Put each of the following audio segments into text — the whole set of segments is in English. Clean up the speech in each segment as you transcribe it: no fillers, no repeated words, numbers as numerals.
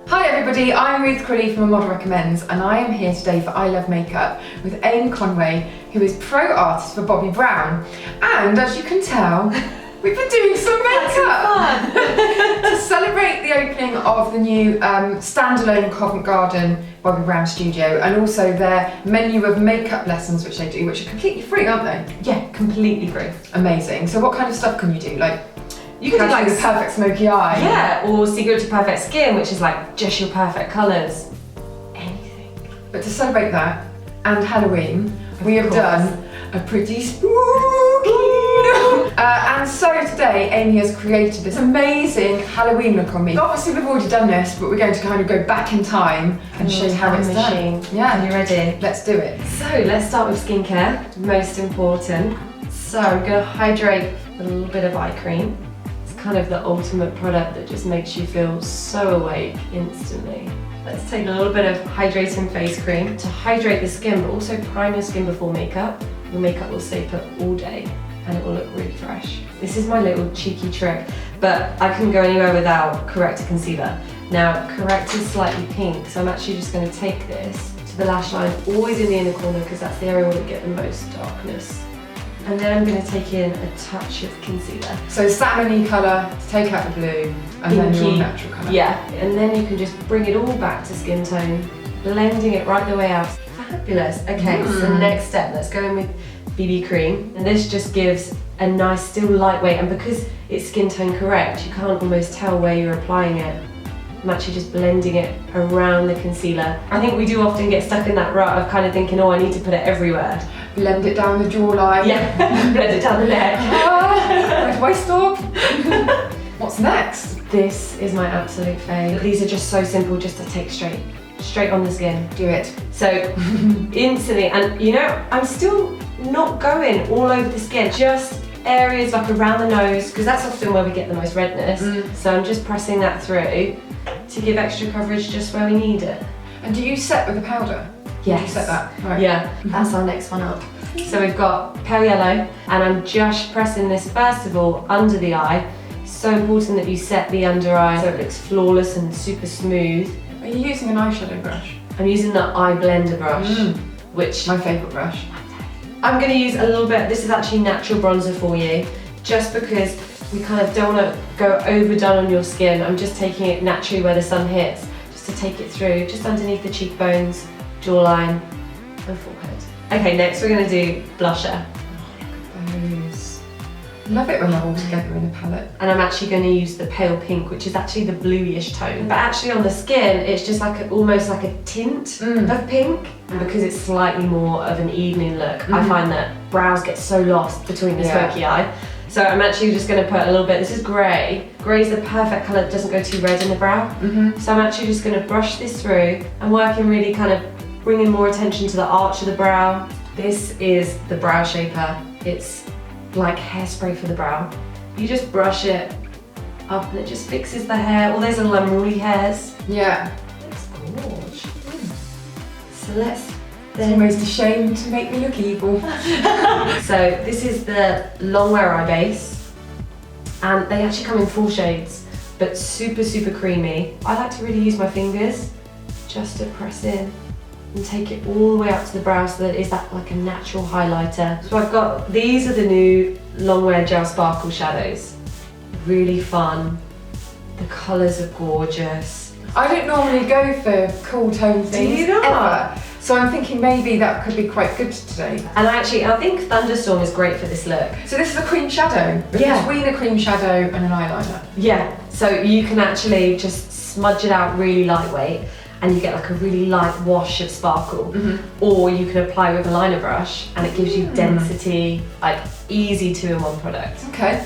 Hi everybody, I'm Ruth Crilly from A Model Recommends and I am here today for I Love Makeup with Amy Conway, who is pro artist for Bobbi Brown. And as you can tell, we've been doing some makeup to celebrate the opening of the new standalone Covent Garden Bobbi Brown studio, and also their menu of makeup lessons which they do, which are completely free, aren't they? Yeah, completely free. Amazing. So what kind of stuff can you do? Like, you can do like the perfect smoky eye. Yeah, or Secret to Perfect Skin, which is like just your perfect colours. Anything. But to celebrate that and Halloween, we have done a pretty spooky and so today Amy has created this amazing Halloween look on me. Obviously we've already done this, but we're going to kind of go back in time and show you how it's done. Yeah, are you ready? Let's do it. So let's start with skincare, most important. So I'm going to hydrate with a little bit of eye cream. Kind of the ultimate product that just makes you feel so awake instantly. Let's take a little bit of hydrating face cream to hydrate the skin, but also prime your skin before makeup. Your makeup will stay put all day and it will look really fresh. This is my little cheeky trick, but I couldn't go anywhere without Corrector concealer. Now, Corrector's slightly pink, so I'm actually just going to take this to the lash line, always in the inner corner because that's the area where we get the most darkness. And then I'm going to take in a touch of concealer. So salmony colour to take out the blue, and then your natural colour. Yeah, and then you can just bring it all back to skin tone, blending it right the way out. Fabulous. Okay, so next step, let's go in with BB cream. And this just gives a nice, still lightweight, and because it's skin tone correct, you can't almost tell where you're applying it. I'm actually just blending it around the concealer. I think we do often get stuck in that rut of kind of thinking, oh, I need to put it everywhere. Blend it down the jawline. Yeah, blend it down the neck. Where do I stop? What's next? This is my absolute fave. These are just so simple just to take straight on the skin. Do it. So instantly, and you know, I'm still not going all over the skin, just areas like around the nose, because that's often where we get the most redness. So I'm just pressing that through to give extra coverage just where we need it. And do you set with the powder? Yes. You set that? Right. Yeah, that's our next one up. So we've got pale yellow, and I'm just pressing this first of all under the eye. So important that you set the under eye so it looks flawless and super smooth. Are you using an eyeshadow brush? I'm using the eye blender brush, which my favourite brush. I'm going to use a little bit, this is actually natural bronzer for you, just because we kind of don't want to go overdone on your skin. I'm just taking it naturally where the sun hits, just to take it through, just underneath the cheekbones, jawline, and forehead. Okay, next we're going to do blusher. Oh, look at those. Love it when they're all together in a palette. And I'm actually going to use the pale pink, which is actually the bluish tone. But actually on the skin, it's just like almost like a tint of pink. And because it's slightly more of an evening look, I find that brows get so lost between the smoky eye. So I'm actually just going to put a little bit, this is grey. Grey is the perfect colour that doesn't go too red in the brow. So I'm actually just going to brush this through and working really kind of bringing more attention to the arch of the brow. This is the brow shaper. It's like hairspray for the brow. You just brush it up and it just fixes the hair, all those little unruly hairs. Yeah. It's gorgeous. So let's It's almost a shame to make me look evil. So this is the long wear eye base, and they actually come in 4 shades, but super, super creamy. I like to really use my fingers just to press in and take it all the way up to the brow so that it is that like a natural highlighter. So I've got, these are the new long wear gel sparkle shadows. Really fun. The colours are gorgeous. I don't normally go for cool tone things. Do you not? Ever. So I'm thinking maybe that could be quite good today. And actually, I think Thunderstorm is great for this look. So this is a cream shadow, between a cream shadow and an eyeliner. Yeah, so you can actually just smudge it out really lightweight and you get like a really light wash of sparkle. Or you can apply with a liner brush and it gives you density, like easy 2-in-1 product. Okay,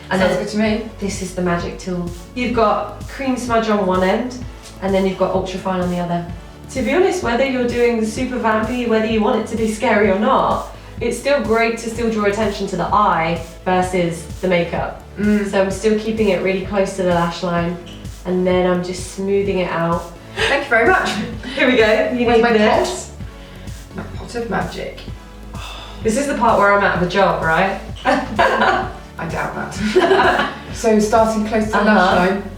and sounds good to me. This is the magic tool. You've got cream smudge on one end and then you've got ultra fine on the other. To be honest, whether you're doing the super vampy, whether you want it to be scary or not, it's still great to still draw attention to the eye versus the makeup. So I'm still keeping it really close to the lash line and then I'm just smoothing it out. Thank you very much. Here we go. You Where's need my this. pot? My pot of magic. This is the part where I'm out of a job, right? I doubt that. So starting close to the lash line.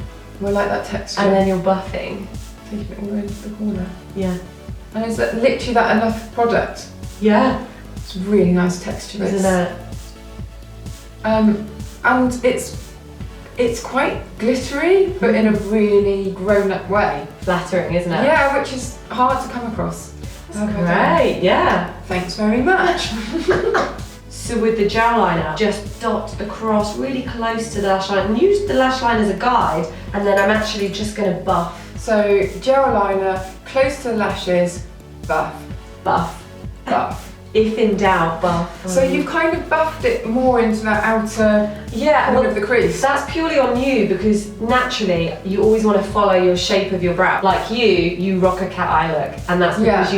I like that texture. And then you're buffing. Take it all into the corner. Yeah. And is that literally that enough product? Yeah. It's really nice texture. Isn't it? And it's quite glittery, but in a really grown-up way. Flattering, isn't it? Yeah, which is hard to come across. That's great, yeah. Thanks very much. So with the gel liner, just dot across really close to the lash line and use the lash line as a guide, and then I'm actually just going to buff. So gel liner, close to the lashes, buff. Buff. Buff. If in doubt, buff. So you've kind of buffed it more into that outer corner of the crease. That's purely on you, because naturally you always want to follow your shape of your brow. Like you rock a cat eye look, and that's because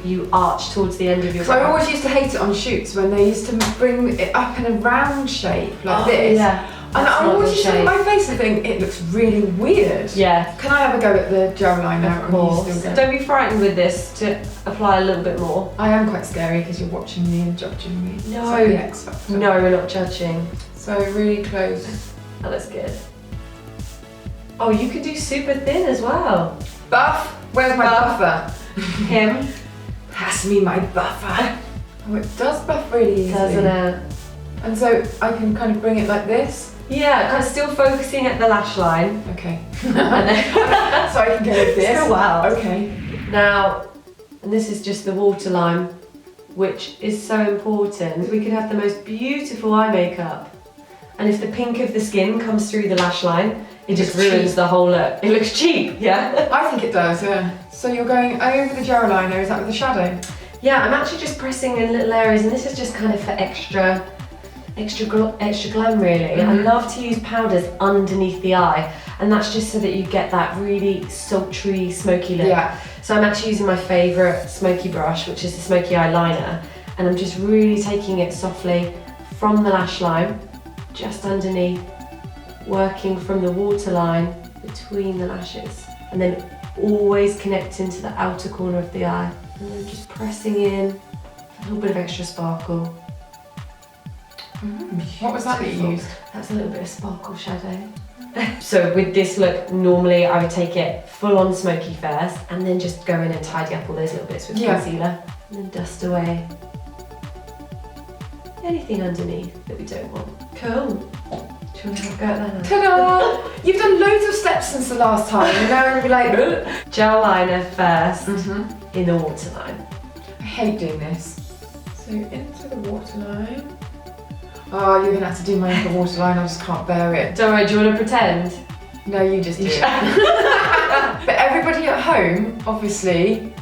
you arch towards the end of your brow. So I always used to hate it on shoots when they used to bring it up in a round shape like this. Yeah. And I always used to look at my face and think, it looks really weird. Yeah. Can I have a go at the gel liner? Of course. Don't be frightened with this to apply a little bit more. I am quite scary because you're watching me and judging me. No. It's like the X Factor. No, we're not judging. So really close. That looks good. Oh, you can do super thin as well. Buff? Where's my buffer? Him. Pass me my buffer. Oh, it does buff really easily. Doesn't it? And so I can kind of bring it like this. Yeah, kind of still focusing at the lash line. Okay. And then so I can go with this. Still wow. Okay. Now, and this is just the waterline, which is so important. We could have the most beautiful eye makeup, and if the pink of the skin comes through the lash line, it just ruins the whole look. It looks cheap, yeah? I think it does, yeah. So you're going over the gel liner, is that with the shadow? Yeah, I'm actually just pressing in little areas, and this is just kind of for extra glam really. I love to use powders underneath the eye, and that's just so that you get that really sultry, smoky look. Yeah. So I'm actually using my favourite smoky brush, which is the Smokey Eye Liner, and I'm just really taking it softly from the lash line, just underneath, working from the waterline between the lashes, and then always connecting to the outer corner of the eye, and then just pressing in a little bit of extra sparkle. What was that you used? That's a little bit of sparkle shadow. So with this look, normally I would take it full on smoky first, and then just go in and tidy up all those little bits with concealer, and then dust away anything underneath that we don't want. Cool. Do you want to have a go at that now? Ta-da! You've done loads of steps since the last time, and now I'm gonna be like, gel liner first in the waterline. I hate doing this. So into the waterline. Oh, you're gonna have to do mine in the waterline, I just can't bear it. Don't worry, do you want to pretend? No, you just do it. But everybody at home, obviously,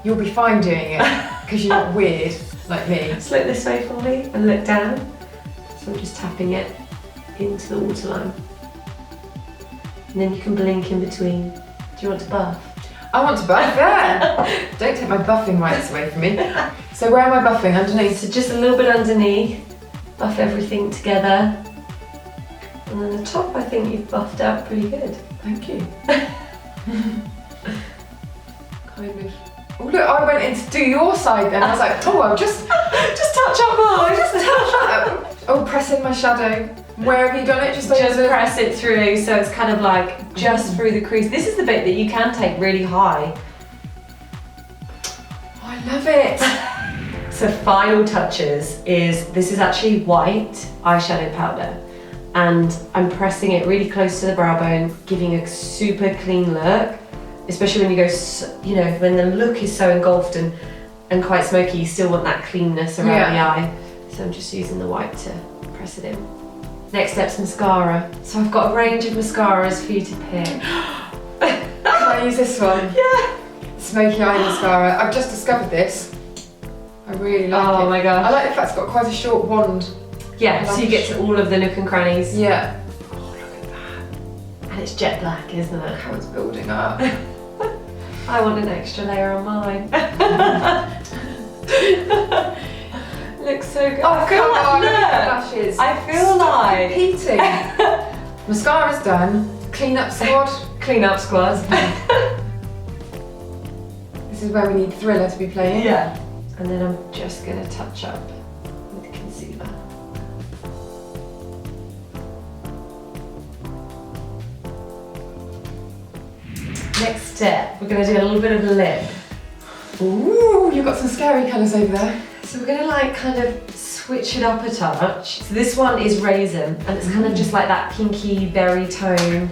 you'll be fine doing it, because you're not weird like me. Just look this way for me and look down. So I'm just tapping it into the waterline. And then you can blink in between. Do you want to buff? I want to buff, yeah! Don't take my buffing rights away from me. So where am I buffing? Underneath? So just a little bit underneath. Buff everything together. And then the top, I think you've buffed out pretty good. Thank you. Kind of. Oh look, I went in to do your side then. I was like, oh, I'll just touch up more, just touch up. Oh, press in my shadow. Where have you done it? Just press it through, so it's kind of like just through the crease. This is the bit that you can take really high. Oh, I love it. So final touches this is actually white eyeshadow powder, and I'm pressing it really close to the brow bone, giving a super clean look, especially when you go, when the look is so engulfed and quite smoky, you still want that cleanness around the eye. So I'm just using the white to press it in. Next step's mascara. So I've got a range of mascaras for you to pick. Can I use this one? Yeah. Smokey Eye Mascara. I've just discovered this. I really like it. Oh my gosh. I like the fact it's got quite a short wand. Yeah, so you get to all of the nook and crannies. Yeah. Oh, look at that. And it's jet black, isn't it? Look how it's building up. I want an extra layer on mine. Looks so good. Oh, come on, look look. at the lashes. I feel like competing. Mascara's done. Clean up squad. Clean up squad. This is where we need Thriller to be playing. Yeah. And then I'm just going to touch up with concealer. Next step, we're going to do a little bit of lip. Ooh, you've got some scary colours over there. So we're going to like kind of switch it up a touch. So this one is Raisin, and it's kind of just like that pinky berry tone.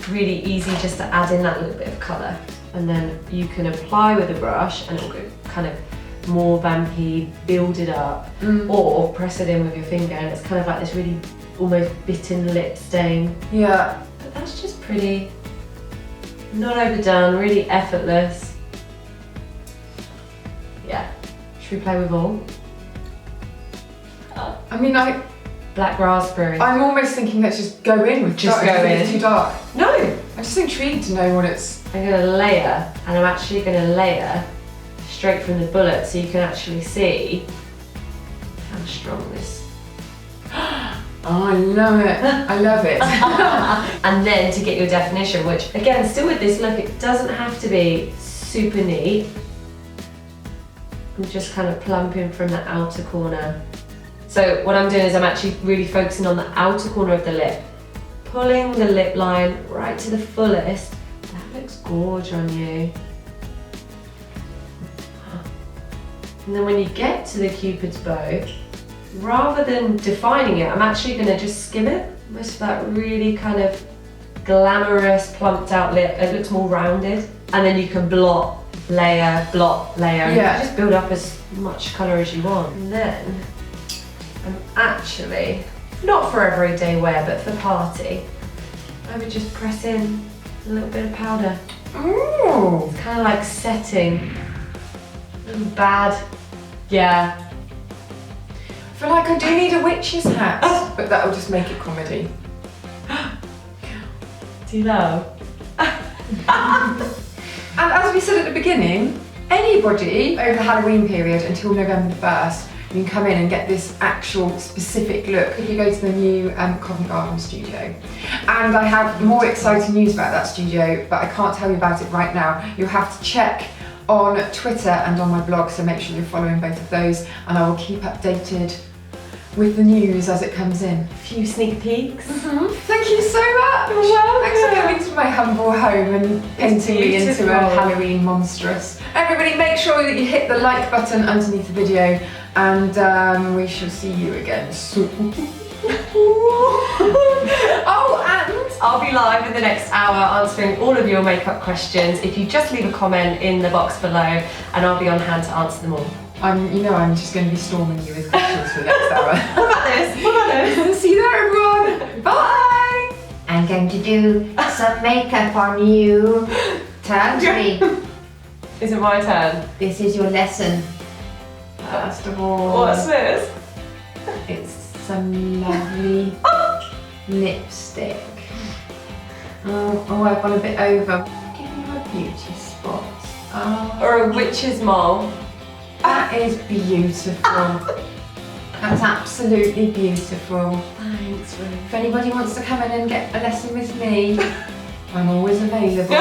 Really easy just to add in that little bit of colour. And then you can apply with a brush and it'll go kind of more vampy, build it up, or press it in with your finger and it's kind of like this really almost bitten lip stain. Yeah. But that's just pretty. Not overdone, really effortless. Yeah. Should we play with all? I mean, Black raspberry. I'm almost thinking let's just go in with Just dark. go It's in. too dark. No! I'm just intrigued to know what it's... I'm going to layer, and I'm actually going to layer straight from the bullet so you can actually see how strong this. Oh, I love it. I love it. And then to get your definition, which again, still with this look, it doesn't have to be super neat. I'm just kind of plumping from the outer corner. So what I'm doing is I'm actually really focusing on the outer corner of the lip, pulling the lip line right to the fullest. That looks gorgeous on you. And then when you get to the Cupid's bow, rather than defining it, I'm actually going to just skim it. Almost that really kind of glamorous, plumped out lip. It looks more rounded. And then you can blot, layer, blot, layer. And Yeah. you just build up as much colour as you want. And then I'm actually, not for everyday wear, but for party, I would just press in a little bit of powder. Ooh. It's kind of like setting. Bad. Yeah. I feel like I do need a witch's hat, but that'll just make it comedy. Do you know? And as we said at the beginning, anybody over the Halloween period until November 1st, you can come in and get this actual specific look if you go to the new Covent Garden studio. And I have more exciting news about that studio, but I can't tell you about it right now. You'll have to check on Twitter and on my blog, so make sure you're following both of those, and I will keep updated with the news as it comes in. A few sneak peeks. Thank you so much! You're welcome. Thanks for coming to my humble home and painting me into beautiful. a Halloween monstrous. Everybody make sure that you hit the like button underneath the video, and we shall see you again soon. Oh, and I'll be live in the next hour answering all of your makeup questions. If you just leave a comment in the box below, and I'll be on hand to answer them all. I'm just going to be storming you with questions for the next hour. What about this? What about this? See you there, everyone. Bye. I'm going to do some makeup on you. Turn to me. Is it my turn? This is your lesson. First of all, What's this? it's some lovely lipstick. Oh, I've gone a bit over. Give you a beauty spot. Oh, Or a witch's mole? that is beautiful. That's absolutely beautiful. Thanks, Ruth. If anybody wants to come in and get a lesson with me, I'm always available.